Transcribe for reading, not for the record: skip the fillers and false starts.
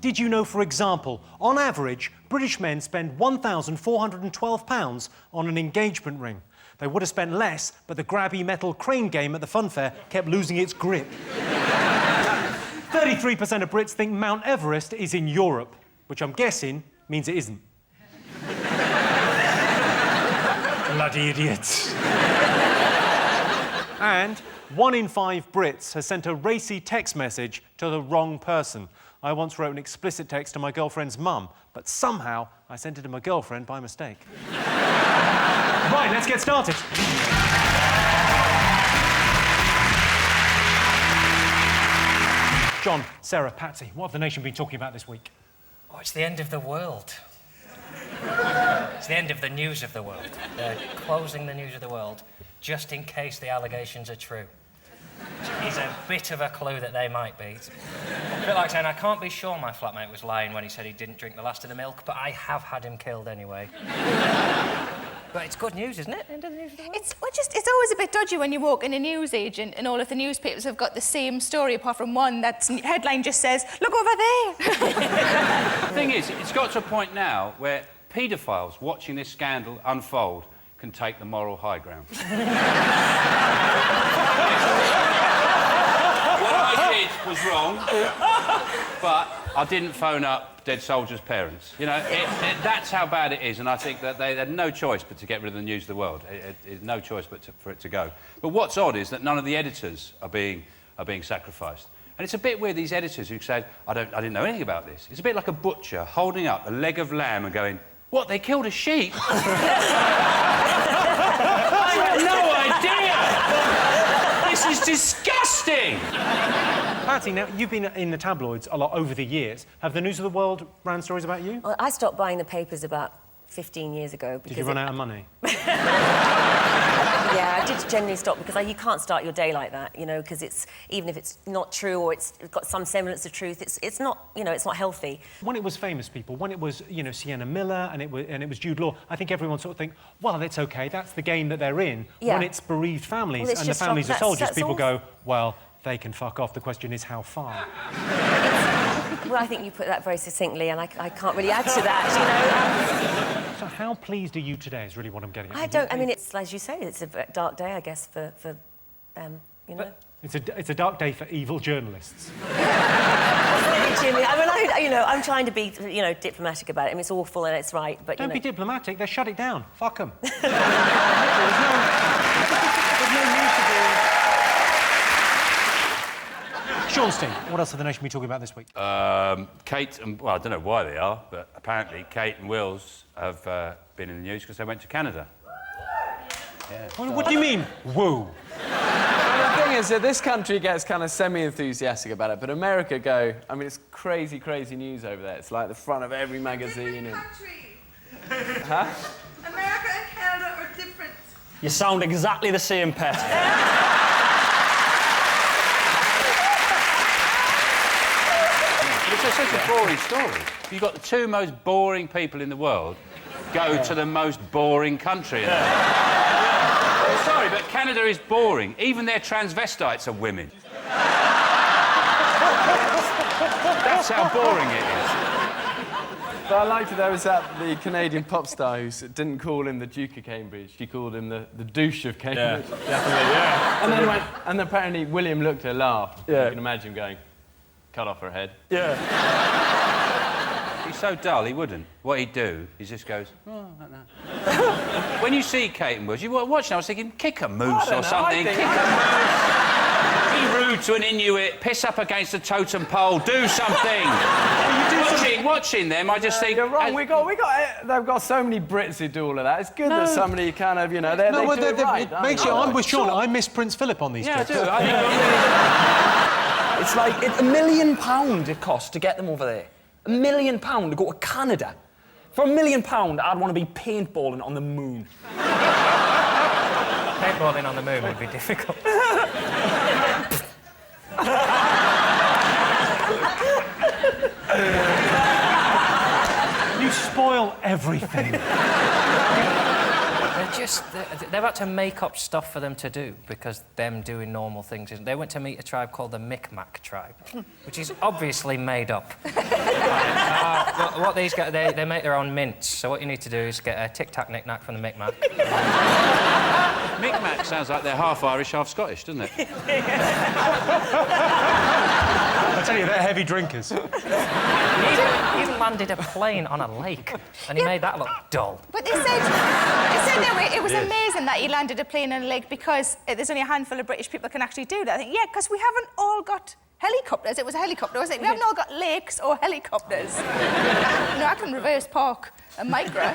Did you know, for example, on average, British men spend £1,412 on an engagement ring? They would have spent less, but the grabby metal crane game at the fun fair kept losing its grip. 33% of Brits think Mount Everest is in Europe, which I'm guessing means it isn't. Bloody idiots. And 1 in 5 Brits has sent a racy text message to the wrong person. I once wrote an explicit text to my girlfriend's mum, but somehow I sent it to my girlfriend by mistake. Right, let's get started. John, Sarah, Patsy, what have the nation been talking about this week? Oh, it's the end of the world. It's the end of the news of the world. They're closing the news of the world just in case the allegations are true. It's a bit of a clue that they might be. It's a bit like saying, I can't be sure my flatmate was lying when he said he didn't drink the last of the milk, but I have had him killed anyway. But it's good news, isn't it? End of the news of the world. It's always a bit dodgy when you walk in a newsagent and all of the newspapers have got the same story apart from one that's headline just says, look over there. The thing is, it's got to a point now where paedophiles watching this scandal unfold can take the moral high ground. What I did was wrong, but I didn't phone up dead soldiers' parents. You know, that's how bad it is, and I think that they had no choice but to get rid of the news of the world. No choice but for it to go. But what's odd is that none of the editors are being sacrificed. And it's a bit weird, these editors who said, I didn't know anything about this. It's a bit like a butcher holding up a leg of lamb and going, what, they killed a sheep? I had no idea! This is disgusting! Patsy, now, you've been in the tabloids a lot over the years. Have the news of the world ran stories about you? Well, I stopped buying the papers about 15 years ago because... Did you run out of money? Yeah, I did generally stop because you can't start your day like that, you know, because even if it's not true or it's got some semblance of truth, it's not, you know, it's not healthy. When it was famous people, when it was, you know, Sienna Miller and it was Jude Law, I think everyone sort of think, well, it's OK, that's the game that they're in. Yeah. When it's bereaved families Well, and the families of soldiers, people go, well, they can fuck off. The question is how far. Well, I think you put that very succinctly, and I can't really add to that, you know. So how pleased are you today is really what I'm getting at. I mean, it's, as you say, it's a dark day, I guess, for you know. It's a dark day for evil journalists. Jimmy, I mean, I'm trying to be, you know, diplomatic about it. I mean, it's awful and it's right, but, Don't be diplomatic, they shut it down. Fuck them. There's no news to do. Seanstein, what else have the nation been talking about this week? Kate and... Well, I don't know why they are, but apparently Kate and Wills have been in the news because they went to Canada. Yeah. What do you mean, woo? The thing is that this country gets kind of semi-enthusiastic about it, but America go... I mean, it's crazy, crazy news over there. It's like the front of every magazine and... Huh? America and Canada are different. You sound exactly the same, Pet. It's such a boring story. You've got the two most boring people in the world go to the most boring country. Well, sorry, but Canada is boring. Even their transvestites are women. That's how boring it is. But I liked it, there was the Canadian pop star who didn't call him the Duke of Cambridge, she called him the douche of Cambridge. Yeah, definitely, yeah. And then apparently William looked at her, laughed. Yeah. You can imagine him going, cut off her head. Yeah. He's so dull, he wouldn't. What he'd do, he just goes, oh, like that. When you see Kate and Wills, you were watching, I was thinking, kick a moose or something. Kick a moose. Be rude to an Inuit, piss up against a totem pole, do something. Watching them, I just think... You're wrong, they've got so many Brits who do all of that. It's good that somebody kind of, you know, they do it right. I'm with Sean, I miss Prince Philip on these trips. Yeah, I do. It's like £1 million it costs to get them over there. £1 million to go to Canada. For £1 million, I'd want to be paintballing on the moon. Paintballing on the moon would be difficult. You spoil everything. They've had to make up stuff for them to do because them doing normal things isn't. They went to meet a tribe called the Micmac tribe, which is obviously made up. What these guys, they make their own mints. So what you need to do is get a tic-tac knick-knack from the Micmac. Micmac sounds like they're half Irish, half Scottish, doesn't it? I tell you, they're heavy drinkers. He even landed a plane on a lake, and he made that look dull. But they said that it was amazing that he landed a plane on a lake because there's only a handful of British people that can actually do that. I think, yeah, because we haven't all got helicopters. It was a helicopter, wasn't it? We haven't all got lakes or helicopters. I can reverse park a Micra.